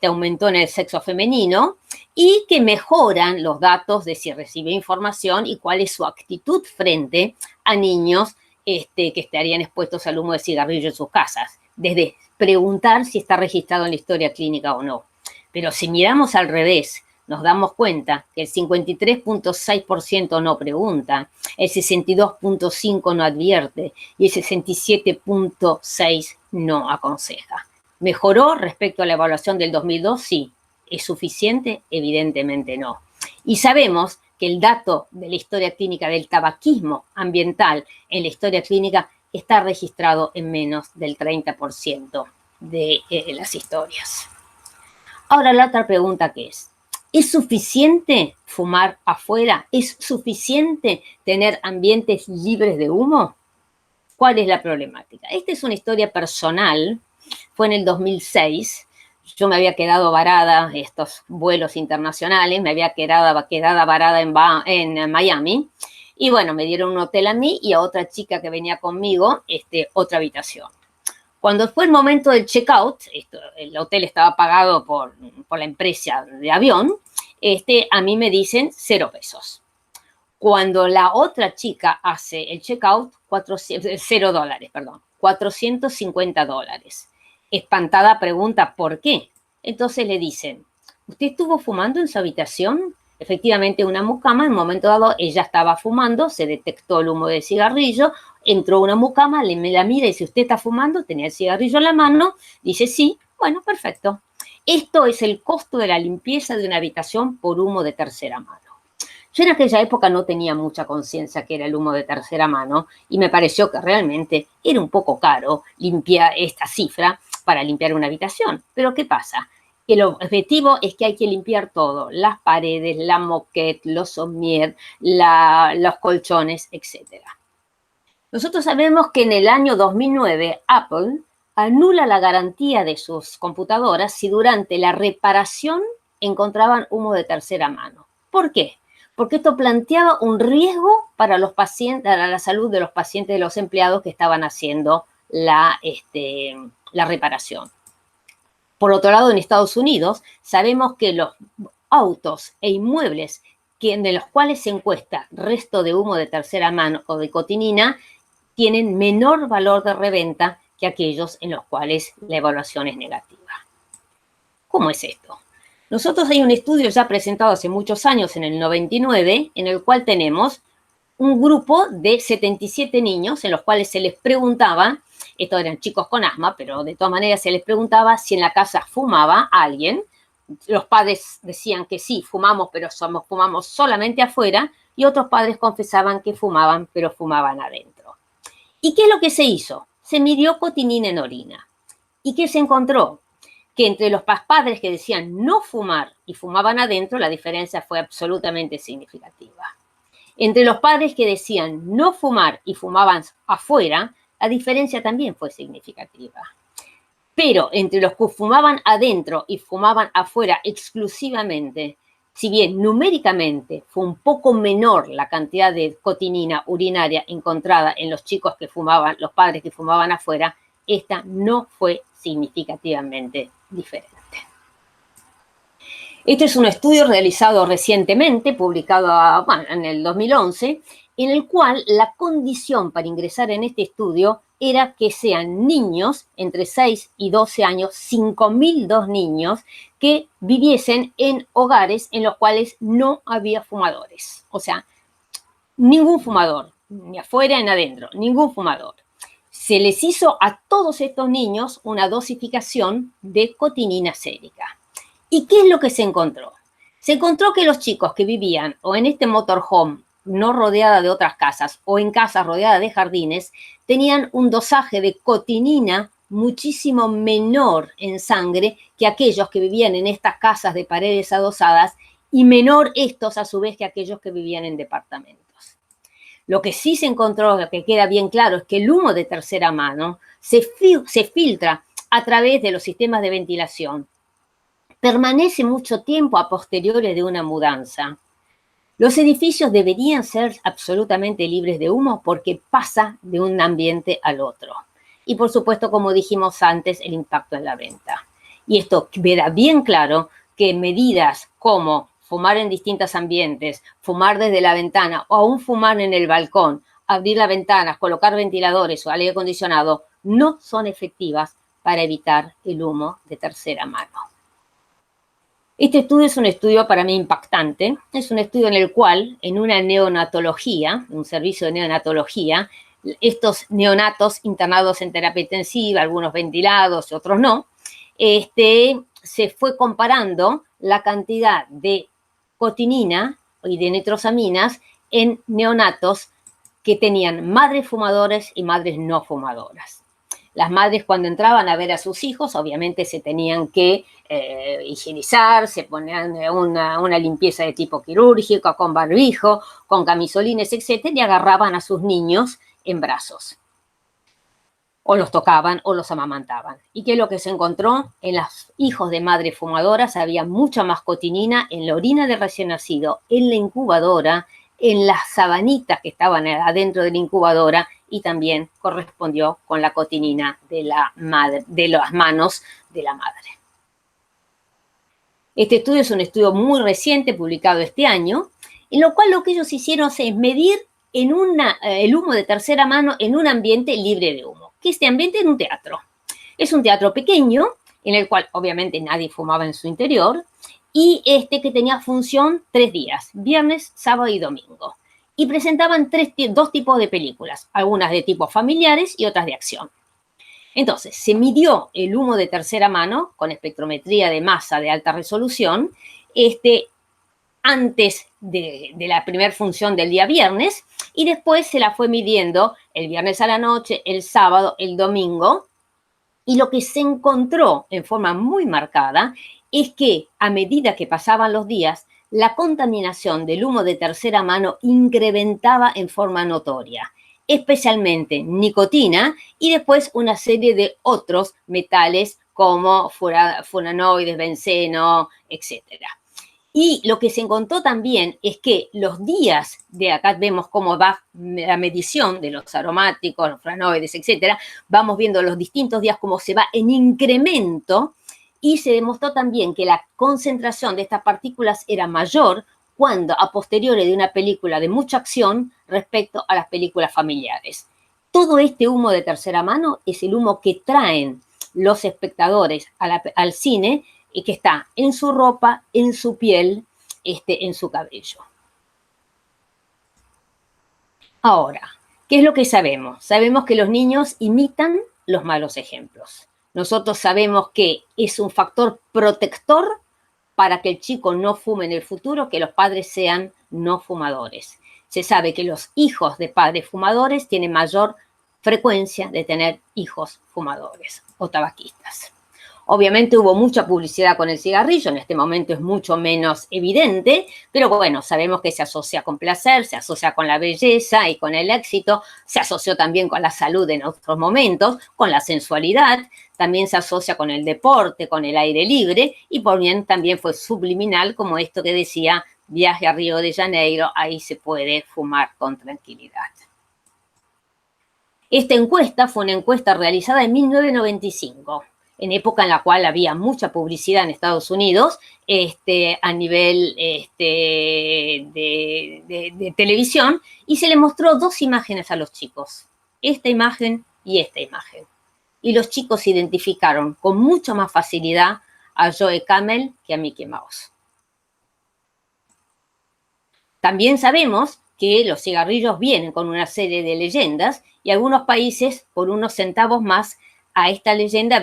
aumentó en el sexo femenino y que mejoran los datos de si recibe información y cuál es su actitud frente a niños que estarían expuestos al humo de cigarrillo en sus casas, desde preguntar si está registrado en la historia clínica o no. Pero si miramos al revés, nos damos cuenta que el 53.6% no pregunta, el 62.5% no advierte y el 67.6% no aconseja. ¿Mejoró respecto a la evaluación del 2002? Sí. ¿Es suficiente? Evidentemente no. Y sabemos que el dato de la historia clínica del tabaquismo ambiental en la historia clínica está registrado en menos del 30% de las historias. Ahora la otra pregunta que ¿es suficiente fumar afuera? ¿Es suficiente tener ambientes libres de humo? ¿Cuál es la problemática? Esta es una historia personal. Fue en el 2006. Yo me había quedado varada, estos vuelos internacionales, me había quedado varada en Miami. Y bueno, me dieron un hotel a mí y a otra chica que venía conmigo, otra habitación. Cuando fue el momento del check-out, el hotel estaba pagado por la empresa de avión, a mí me dicen 0 pesos. Cuando la otra chica hace el check-out, $0, perdón, $450. Espantada pregunta, ¿por qué? Entonces le dicen, ¿usted estuvo fumando en su habitación? Efectivamente, una mucama, en un momento dado, ella estaba fumando, se detectó el humo del cigarrillo, entró una mucama, me la mira y dice, ¿usted está fumando? Tenía el cigarrillo en la mano, dice, sí, bueno, perfecto. Esto es el costo de la limpieza de una habitación por humo de tercera mano. Yo en aquella época no tenía mucha conciencia que era el humo de tercera mano y me pareció que realmente era un poco caro limpiar esta cifra para limpiar una habitación. Pero ¿qué pasa? El objetivo es que hay que limpiar todo, las paredes, la moquette, los sommiers, los colchones, etc. Nosotros sabemos que en el año 2009 Apple anula la garantía de sus computadoras si durante la reparación encontraban humo de tercera mano. ¿Por qué? Porque esto planteaba un riesgo para los pacientes, para la salud de los pacientes, de los empleados que estaban haciendo la reparación. Por otro lado, en Estados Unidos sabemos que los autos e inmuebles de los cuales se encuesta resto de humo de tercera mano o de cotinina tienen menor valor de reventa que aquellos en los cuales la evaluación es negativa. ¿Cómo es esto? Nosotros hay un estudio ya presentado hace muchos años, en el 99, en el cual tenemos un grupo de 77 niños en los cuales se les preguntaba, estos eran chicos con asma, pero de todas maneras se les preguntaba si en la casa fumaba alguien. Los padres decían que sí, fumamos, pero fumamos solamente afuera, y otros padres confesaban que fumaban, pero fumaban adentro. ¿Y qué es lo que se hizo? Se midió cotinina en orina. ¿Y qué se encontró? Que entre los padres que decían no fumar y fumaban adentro, la diferencia fue absolutamente significativa. Entre los padres que decían no fumar y fumaban afuera, la diferencia también fue significativa. Pero entre los que fumaban adentro y fumaban afuera exclusivamente, si bien numéricamente fue un poco menor la cantidad de cotinina urinaria encontrada en los chicos que fumaban, los padres que fumaban afuera, esta no fue significativamente diferente. Este es un estudio realizado recientemente, publicado en el 2011, en el cual la condición para ingresar en este estudio era que sean niños entre 6 y 12 años, 5.002 niños, que viviesen en hogares en los cuales no había fumadores. O sea, ningún fumador, ni afuera ni adentro, ningún fumador. Se les hizo a todos estos niños una dosificación de cotinina sérica. ¿Y qué es lo que se encontró? Se encontró que los chicos que vivían o en este motorhome no rodeada de otras casas o en casas rodeadas de jardines tenían un dosaje de cotinina muchísimo menor en sangre que aquellos que vivían en estas casas de paredes adosadas y menor estos a su vez que aquellos que vivían en departamentos. Lo que sí se encontró, lo que queda bien claro, es que el humo de tercera mano se filtra a través de los sistemas de ventilación. Permanece mucho tiempo a posteriores de una mudanza. Los edificios deberían ser absolutamente libres de humo porque pasa de un ambiente al otro. Y por supuesto, como dijimos antes, el impacto en la venta. Y esto queda bien claro que medidas como fumar en distintos ambientes, fumar desde la ventana o aún fumar en el balcón, abrir las ventanas, colocar ventiladores o aire acondicionado, no son efectivas para evitar el humo de tercera mano. Este estudio es un estudio para mí impactante. Es un estudio en el cual, en una neonatología, un servicio de neonatología, estos neonatos internados en terapia intensiva, algunos ventilados y otros no, se fue comparando la cantidad de cotinina y de nitrosaminas en neonatos que tenían madres fumadores y madres no fumadoras. Las madres cuando entraban a ver a sus hijos, obviamente se tenían que higienizar, se ponían una limpieza de tipo quirúrgico, con barbijo, con camisolines, etc. Y agarraban a sus niños en brazos. O los tocaban o los amamantaban. ¿Y qué es lo que se encontró? En los hijos de madres fumadoras había mucha más cotinina en la orina del recién nacido, en la incubadora, en las sabanitas que estaban adentro de la incubadora y también correspondió con la cotinina de las manos de la madre. Este estudio es un estudio muy reciente, publicado este año, en lo cual lo que ellos hicieron es medir el humo de tercera mano en un ambiente libre de humo. Que este ambiente era un teatro. Es un teatro pequeño, en el cual obviamente nadie fumaba en su interior, y que tenía función 3 días, viernes, sábado y domingo. Y presentaban 2 tipos de películas, algunas de tipo familiares y otras de acción. Entonces, se midió el humo de tercera mano con espectrometría de masa de alta resolución, antes de la primera función del día viernes, y después se la fue midiendo el viernes a la noche, el sábado, el domingo, y lo que se encontró en forma muy marcada es que a medida que pasaban los días, la contaminación del humo de tercera mano incrementaba en forma notoria, especialmente nicotina y después una serie de otros metales como furanoides, benceno, etcétera. Y lo que se encontró también es que los días de acá vemos cómo va la medición de los aromáticos, los flavonoides, etcétera. Vamos viendo los distintos días cómo se va en incremento y se demostró también que la concentración de estas partículas era mayor cuando a posteriori de una película de mucha acción respecto a las películas familiares. Todo este humo de tercera mano es el humo que traen los espectadores al cine y que está en su ropa, en su piel, en su cabello. Ahora, ¿qué es lo que sabemos? Sabemos que los niños imitan los malos ejemplos. Nosotros sabemos que es un factor protector para que el chico no fume en el futuro, que los padres sean no fumadores. Se sabe que los hijos de padres fumadores tienen mayor frecuencia de tener hijos fumadores o tabaquistas. Obviamente hubo mucha publicidad con el cigarrillo, en este momento es mucho menos evidente, pero bueno, sabemos que se asocia con placer, se asocia con la belleza y con el éxito, se asoció también con la salud en otros momentos, con la sensualidad, también se asocia con el deporte, con el aire libre, y por bien también fue subliminal, como esto que decía, viaje a Río de Janeiro, ahí se puede fumar con tranquilidad. Esta encuesta fue una encuesta realizada en 1995. En época en la cual había mucha publicidad en Estados Unidos a nivel de televisión, y se le mostró dos imágenes a los chicos, esta imagen y esta imagen. Y los chicos identificaron con mucha más facilidad a Joe Camel que a Mickey Mouse. También sabemos que los cigarrillos vienen con una serie de leyendas y algunos países, por unos centavos más, a esta leyenda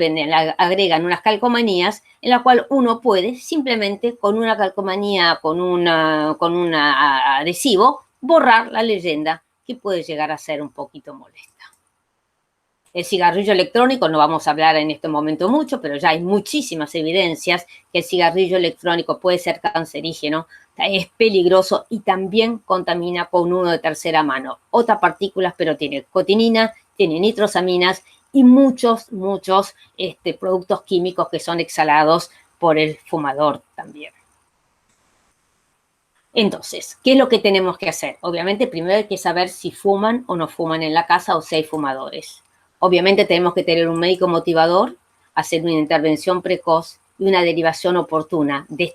agregan unas calcomanías en la cual uno puede simplemente con una calcomanía, con un adhesivo, borrar la leyenda, que puede llegar a ser un poquito molesta. El cigarrillo electrónico, no vamos a hablar en este momento mucho, pero ya hay muchísimas evidencias que el cigarrillo electrónico puede ser cancerígeno, es peligroso y también contamina con humo de tercera mano. Otras partículas, pero tiene cotinina, tiene nitrosaminas y muchos productos químicos que son exhalados por el fumador también. Entonces, ¿qué es lo que tenemos que hacer? Obviamente, primero hay que saber si fuman o no fuman en la casa o si hay fumadores. Obviamente tenemos que tener un médico motivador, hacer una intervención precoz y una derivación oportuna de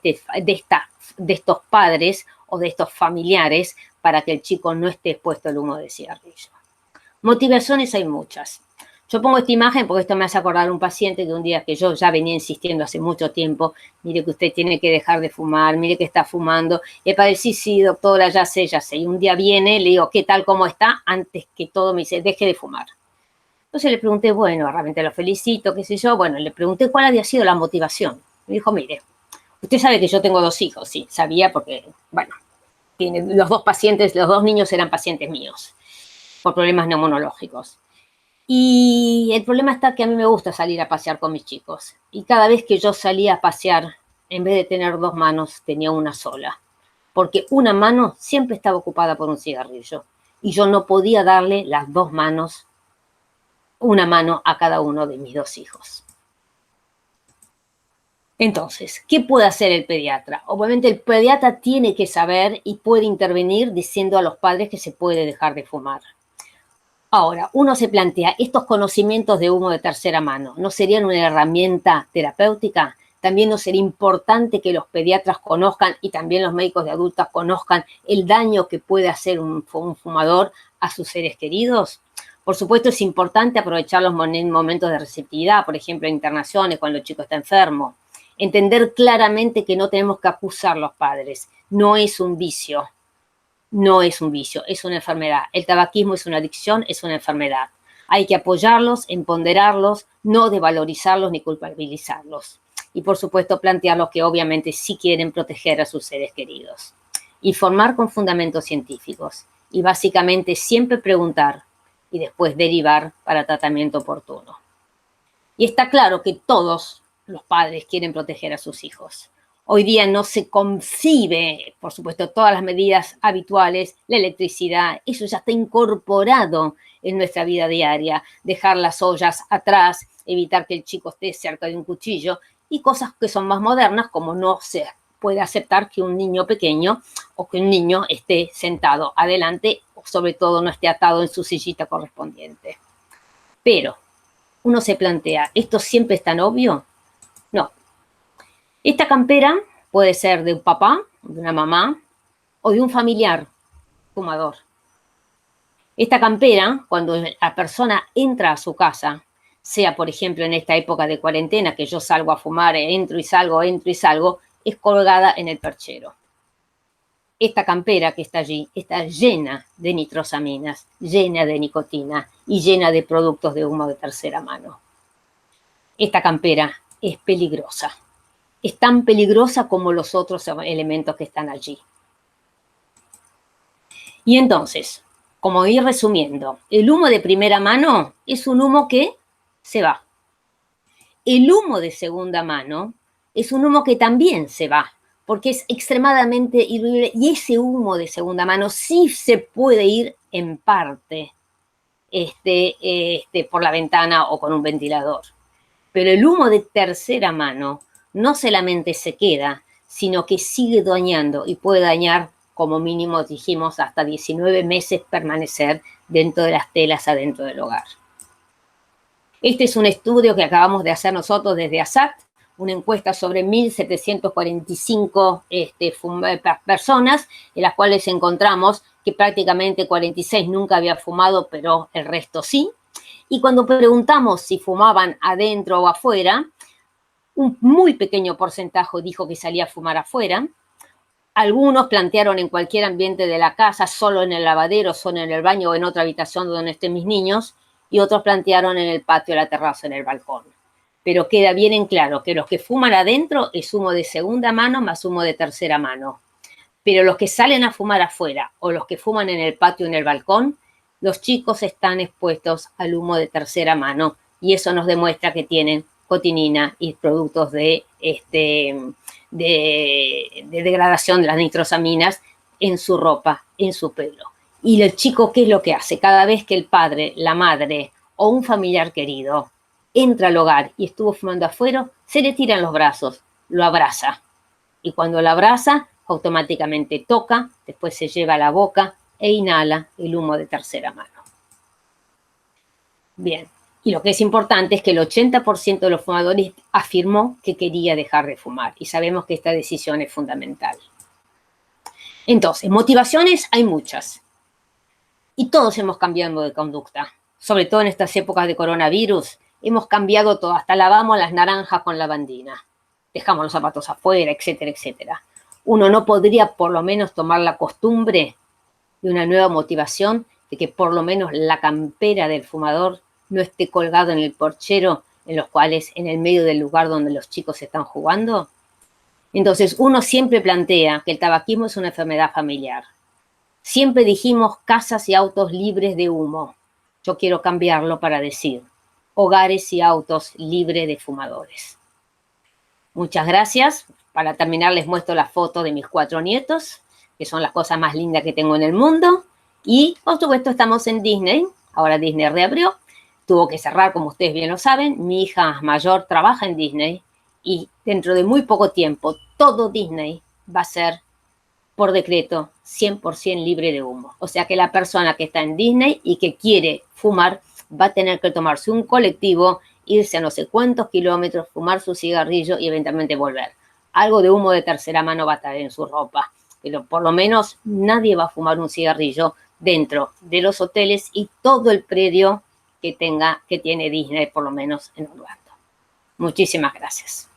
estos padres o de estos familiares para que el chico no esté expuesto al humo de cigarrillo. Motivaciones hay muchas. Yo pongo esta imagen porque esto me hace acordar a un paciente de un día que yo ya venía insistiendo hace mucho tiempo, mire que usted tiene que dejar de fumar, mire que está fumando. Y para decir, sí, doctora, ya sé. Y un día viene, le digo, ¿qué tal, cómo está? Antes que todo me dice, deje de fumar. Entonces le pregunté, bueno, realmente lo felicito, qué sé yo. Bueno, le pregunté cuál había sido la motivación. Me dijo, mire, usted sabe que yo tengo 2 hijos, sí, sabía porque, bueno, los dos niños eran pacientes míos por problemas neumonológicos. Y el problema está que a mí me gusta salir a pasear con mis chicos. Y cada vez que yo salía a pasear, en vez de tener 2 manos, tenía una sola. Porque una mano siempre estaba ocupada por un cigarrillo. Y yo no podía darle las 2 manos, una mano a cada uno de mis 2 hijos. Entonces, ¿qué puede hacer el pediatra? Obviamente el pediatra tiene que saber y puede intervenir diciendo a los padres que se puede dejar de fumar. Ahora, uno se plantea, ¿estos conocimientos de humo de tercera mano no serían una herramienta terapéutica? También no sería importante que los pediatras conozcan y también los médicos de adultos conozcan el daño que puede hacer un fumador a sus seres queridos. Por supuesto, es importante aprovechar los momentos de receptividad, por ejemplo, en internaciones, cuando el chico está enfermo. Entender claramente que no tenemos que acusar a los padres. No es un vicio. No es un vicio, es una enfermedad. El tabaquismo es una adicción, es una enfermedad. Hay que apoyarlos, empoderarlos, no devalorizarlos ni culpabilizarlos. Y por supuesto plantearlos que obviamente sí quieren proteger a sus seres queridos. informar con fundamentos científicos y básicamente siempre preguntar y después derivar para tratamiento oportuno. Y está claro que todos los padres quieren proteger a sus hijos. Hoy día no se concibe, por supuesto, todas las medidas habituales, la electricidad, eso ya está incorporado en nuestra vida diaria. Dejar las ollas atrás, evitar que el chico esté cerca de un cuchillo y cosas que son más modernas, como no se puede aceptar que un niño pequeño o que un niño esté sentado adelante o sobre todo no esté atado en su sillita correspondiente. Pero uno se plantea, ¿esto siempre es tan obvio? No. Esta campera puede ser de un papá, de una mamá o de un familiar fumador. Esta campera, cuando la persona entra a su casa, sea por ejemplo en esta época de cuarentena que yo salgo a fumar, entro y salgo, es colgada en el perchero. Esta campera que está allí está llena de nitrosaminas, llena de nicotina y llena de productos de humo de tercera mano. Esta campera es peligrosa. Es tan peligrosa como los otros elementos que están allí. Y entonces, como ir resumiendo, el humo de primera mano es un humo que se va. El humo de segunda mano es un humo que también se va, porque es extremadamente irrible y ese humo de segunda mano sí se puede ir en parte por la ventana o con un ventilador. Pero el humo de tercera mano no solamente se queda, sino que sigue dañando y puede dañar, como mínimo dijimos, hasta 19 meses permanecer dentro de las telas adentro del hogar. Este es un estudio que acabamos de hacer nosotros desde ASAT, una encuesta sobre 1.745 personas, en las cuales encontramos que prácticamente 46 nunca había fumado, pero el resto sí. Y cuando preguntamos si fumaban adentro o afuera, un muy pequeño porcentaje dijo que salía a fumar afuera. Algunos plantearon en cualquier ambiente de la casa, solo en el lavadero, solo en el baño o en otra habitación donde estén mis niños, y otros plantearon en el patio, la terraza, en el balcón. Pero queda bien en claro que los que fuman adentro es humo de segunda mano más humo de tercera mano. Pero los que salen a fumar afuera o los que fuman en el patio o en el balcón, los chicos están expuestos al humo de tercera mano y eso nos demuestra que tienen cotinina y productos de degradación de las nitrosaminas en su ropa, en su pelo. Y el chico, ¿qué es lo que hace? Cada vez que el padre, la madre o un familiar querido entra al hogar y estuvo fumando afuera, se le tiran los brazos, lo abraza. Y cuando lo abraza, automáticamente toca, después se lleva a la boca e inhala el humo de tercera mano. Bien, y lo que es importante es que el 80% de los fumadores afirmó que quería dejar de fumar y sabemos que esta decisión es fundamental. Entonces, motivaciones hay muchas y todos hemos cambiado de conducta, sobre todo en estas épocas de coronavirus. Hemos cambiado todo, hasta lavamos las naranjas con lavandina, dejamos los zapatos afuera, etcétera, etcétera. Uno no podría por lo menos tomar la costumbre de una nueva motivación de que por lo menos la campera del fumador no esté colgado en el porchero, en los cuales, en el medio del lugar donde los chicos están jugando. Entonces, uno siempre plantea que el tabaquismo es una enfermedad familiar. Siempre dijimos casas y autos libres de humo. Yo quiero cambiarlo para decir hogares y autos libres de fumadores. Muchas gracias. Para terminar, les muestro la foto de mis 4 nietos, que son las cosas más lindas que tengo en el mundo. Y, por supuesto, estamos en Disney. Ahora Disney reabrió. Tuvo que cerrar, como ustedes bien lo saben. Mi hija mayor trabaja en Disney y dentro de muy poco tiempo todo Disney va a ser, por decreto, 100% libre de humo. O sea que la persona que está en Disney y que quiere fumar va a tener que tomarse un colectivo, irse a no sé cuántos kilómetros, fumar su cigarrillo y eventualmente volver. Algo de humo de tercera mano va a estar en su ropa, pero por lo menos nadie va a fumar un cigarrillo dentro de los hoteles y todo el predio que tiene Disney, por lo menos en Orlando. Muchísimas gracias.